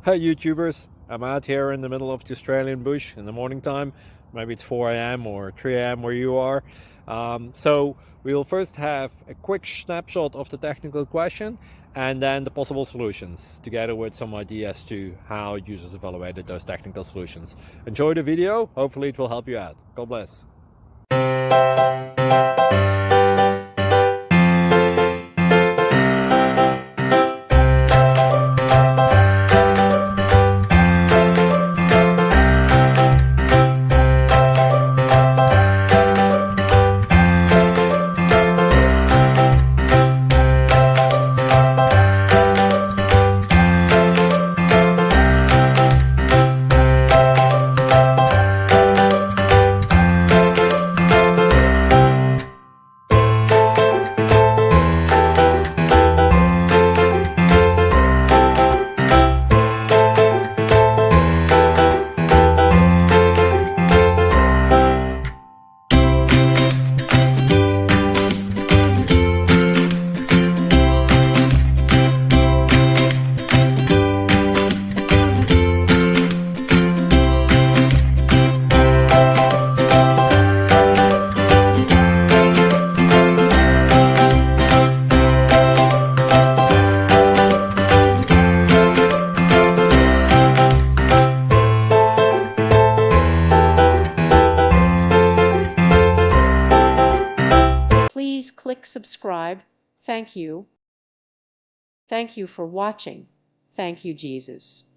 Hi YouTubers, I'm out here in the middle of the Australian bush in the morning time. Maybe it's 4 a.m. or 3 a.m. where you are. So we'll first have a quick snapshot of the technical question and then the possible solutions, together with some ideas to how users evaluated those technical solutions. Enjoy the video, hopefully it will help you out. God bless. Please click subscribe. Thank you. Thank you for watching. Thank you, Jesus.